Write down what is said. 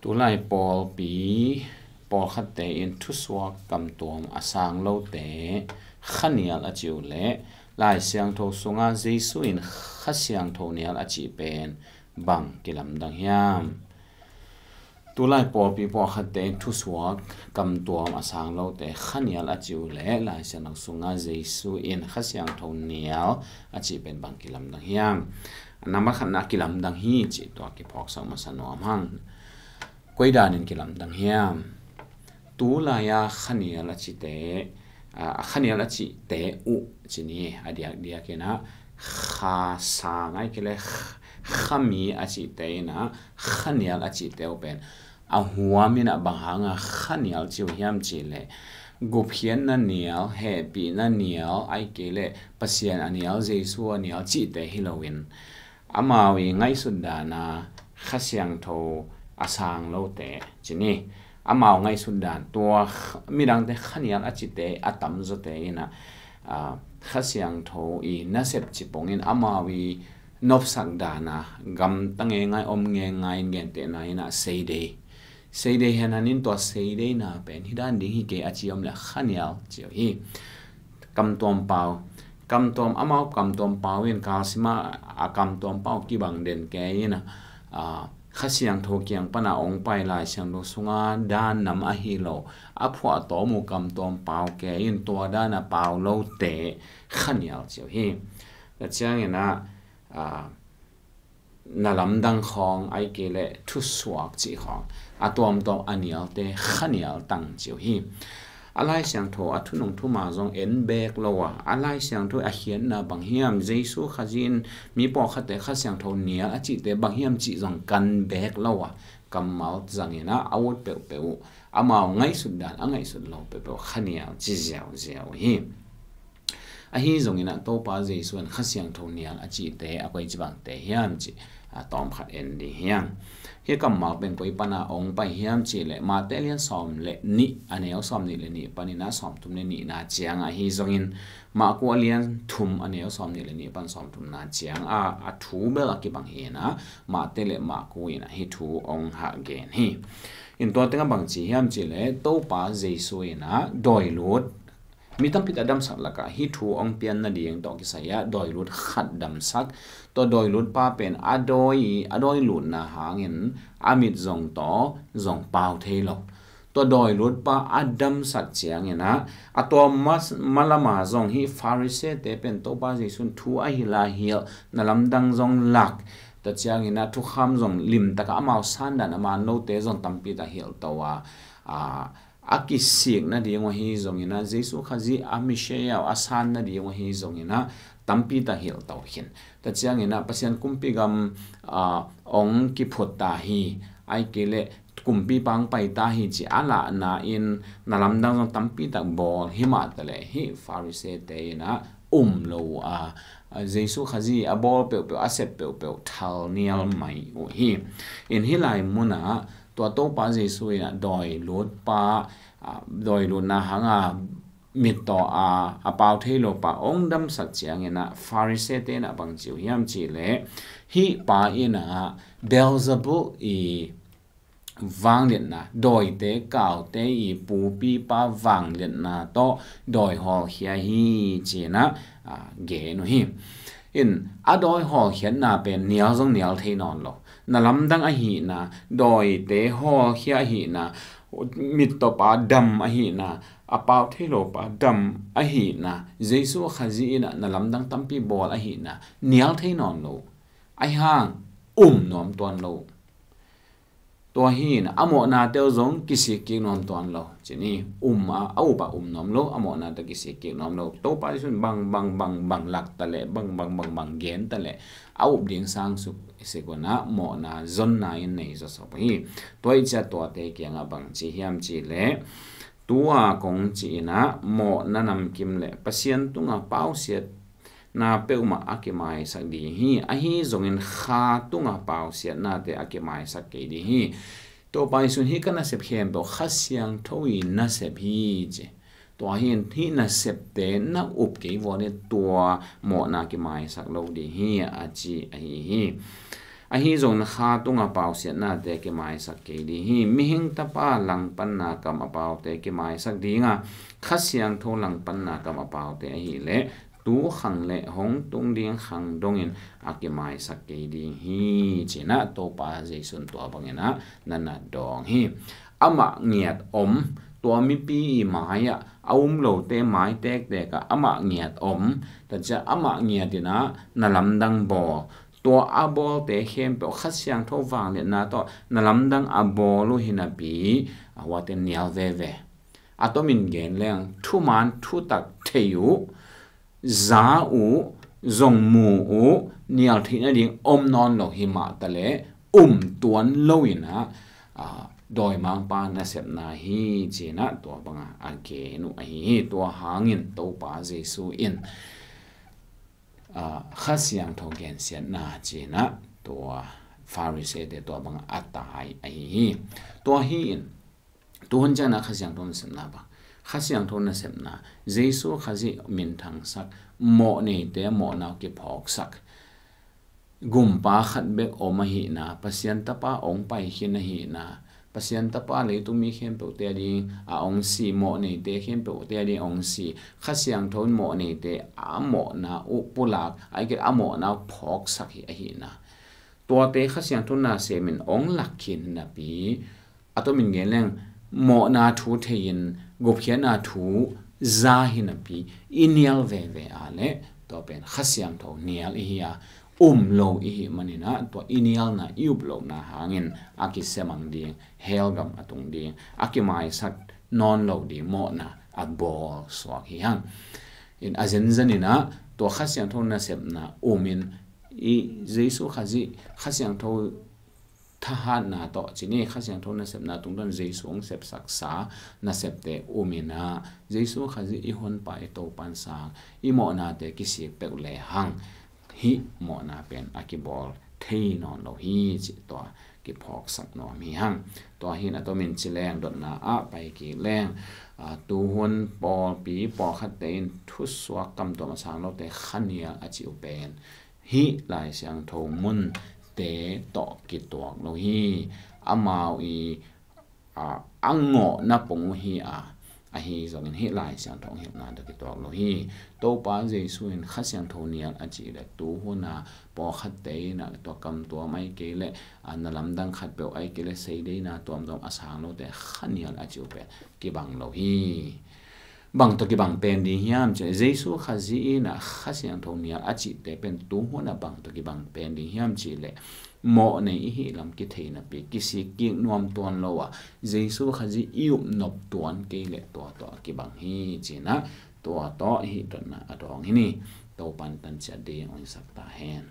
tu lai pol pi pol khat te in thu suak kam tuam asang lo te khanial a chiu le lai siang tho sunga jesu in kha siang tho nial a chi pen bang kilam dang hiam tu lai pol pi pol khat te thu suak kam tuam asang lo te khanial a chiu le lai siang sunga jesu in kha siang tho nial a chi pen bang kilam dang hiam nama khana kilam dang hi chi to ki phok sa ma sanom hang koi dan in kilam dang hiam tu la ya khania la chi te khania la chi te u chi ni adia dia ke na kha sa ngai ke le khami a chi te na khania la chi te open a huwa min a bang hanga khanial chiu hiam chi le gup hian na nial happy na nial ai ke le pasian anial jesu anial chi te hilowin amawi ngai sudana khasiang tho asang lo te chini amao ngai sundan tua mirang te khanial achite atam zo te ina khasiang tho I na sep chipongin amawi nop sak dana gam tange ngai om nge ngai ngen te na ina seide henanin to seide na pen hidan ding hi ke achiom la khanial chiu hi kam tom amao kam tom pawin kalsima akam tom paw ki bang den ke ina khasiang tho kyang pana ong pai lai siang do sunga dan nam a hi lo a phwa to mu kam tom paw ke in to dana paw lo te khanial chiu hi la chiang ina na lam dang khong ai ke le thu suak chi khong atom tom anial te khanial tang chiu hi alai siang tho athunong thu ma jong en bek lowa alai siang tho a hian na bang hiam jesu khajin mi po khate kha siang tho nia a chi te bang hiam chi jong kan bek lowa kamal zangena awut pe amao ngai sudan angai sud lo pe khania chi jiao hi a hi jong ina to pa jesu an kha siang tho nia a chi te a koi chi bang te hiam chi tom khat en di hiam hi kamal ben koi pana ong pa hiam chi le ma te lian som le ni aneo som ni le ni panina som tum ne ni na chiang a hi zongin ma ko lian thum aneo som ni le ni pan som tum na chiang a thu bel ki bang hi na ma te le ma ko ina hi thu ong ha gen hi in to tenga bang chi hiam chi le to pa jesu ina doi lut mitam pit adam sak laka hi thu ong pian na dieng to ki saya doi lut khat dam sak to doi lut pa pen adoi lut na hangin amit zong to zong pau thelo to doi lut pa adam sak chiang ina atom malama zong hi pharise te pen to pa jesun thu a hi la hil nalam dang zong lak ta chiang ina thu kham zong lim taka amao san dan ama no te zong tampi ta hil to wa aki sik na dieng hi zong ina jesu khaji amisheya asan na dieng hi zong ina tampi ta hil to hin ta chiang ina pasian kumpi gam ong ki phota hi ai kele kumpi pang pai ta hi chi ala na in nalam dang tampi ta bol hima ta le hi pharise te ina lo jesu khaji a bol pe asep pe thal nial mai o hi in hilai muna to pa jesu ina doi lut na hanga mit to a pau thelo pa ong dam sak chiang ina pharise te na bang chiu hiam chi le hi pa ina Beelzebul I wang lian na doi te kaw te I pu pi pa wang lian na to doi hol hia hi chi na ge no hi in adoi hol hian na pen nial jong nial the non lo na lam dang a hi na doi te hol hia hi na mit to pa dam a hi na apau thelo pa dam a hi na jesu khaji ina na lam dang tampi bol a hi na nial the non lo ai hang nom ton lo to hi na amo na te zong kisi ki nom ton lo chini au pa nom lo amo na ta kisi ki nom lo to pa sun bang lak ta le bang gen ta le au ding sang su se ko na mo na zon na in nei zo so hi toi cha to te ki nga bang chi hiam chi le tua kong chi na mo na nam kim le pasien tunga pau siat na peuma akimai sak di hi a hi zongin kha tunga pau siat na te akimai sak ke di hi to pai sun hi kana sep hem bo khasiang thoi na sep hi je to hin hi na sep te na up ke wone tua mo na ki mai sak lo di hi a chi a hi hi zon kha tunga pau siat na te ke mai sak ke di hi mi hing ta pa lang pan na kam apau te ke mai sak di nga khasiang tho lang pan na kam apau te hi le tu khang le hong tung ding khang dongin ake mai sak ke di hi china to pa jesun to bangena nana dong hi ama ngiat tua mi pi maya lo te mai tek te ka ama ngiat ta cha ama ngiatina nalamdang bo tua abol te hem pe khasyang tho wang le na to nalamdang abolu hina pi awaten nial ve atomin gen leng thu man thu tak theyu za u zong mu u nial thina ding non lo hima tale tuan loina doi mang pa na sep na hi chena to banga ake nu hi to hangin to pa jesu in khasyang tho gen sian na chena to pharise de to banga atai hi to hi in to hon jana khasyang thon sem na ba khasyang thon na sem na jesu khazi min thang sak mo ne te mo na ke phok sak gumpa khat be oma hi na pasien ta pa ong pai hin hi na pasien ta pa le tu mi khem pe te di a ong si mo ne te khem pe te di ong si khasyang thon mo ne te a mo na u pulak ai ke a mo na phok sak hi na to te khasyang thon na se min ong lakhin na pi atomin geleng mo na thu thein gophian na thu za hin na pi inial ve ale to pen khasyang thon nial hi ya lo hi manina to inial na lo na hangin aki semang ding helgam atung ding aki mai sak non lo di mo na abol so hi hang in azen zanina to khasyang thon na sep na umin i jesu khazi khasyang tho thahan na to chini khasyang thon na sep na tungdan jesu ong sep saksa na sep te umina jesu khazi i hon pa e to pan sang i mo na te kisik pe le hang hi mo na pen akibol thei non lo hi chi to ki phok sak no mi hang to hi na to min chileng dot na a pai ki leng tu hon pol pi po khat te in thu swa kam to ma sang lo te khania a chi pen hi lai siang tho mun te to ki to lo hi amao i ango na pong hi hi zong in hi lai siang thong hi na ki to lo hi to pa jesu in khasyang thonial a chi le tu hona po khat te na to kam to mai ke le analam dang khat pe ai ke le sei de na tom dom asang lo te khanial a chi pe ki bang lo hi bang to ki bang pen di hiam che jesu khazi na khasyang thonial a chi te pen tu hona bang to ki bang pen di hiam chi le mo nei hi lam ki theina pe kisi ki nuam ton lowa jesu khazi iup nop ton ke le to ki bang hi china to hi ton na adong hi ni to pan tan cha de ong sak ta hen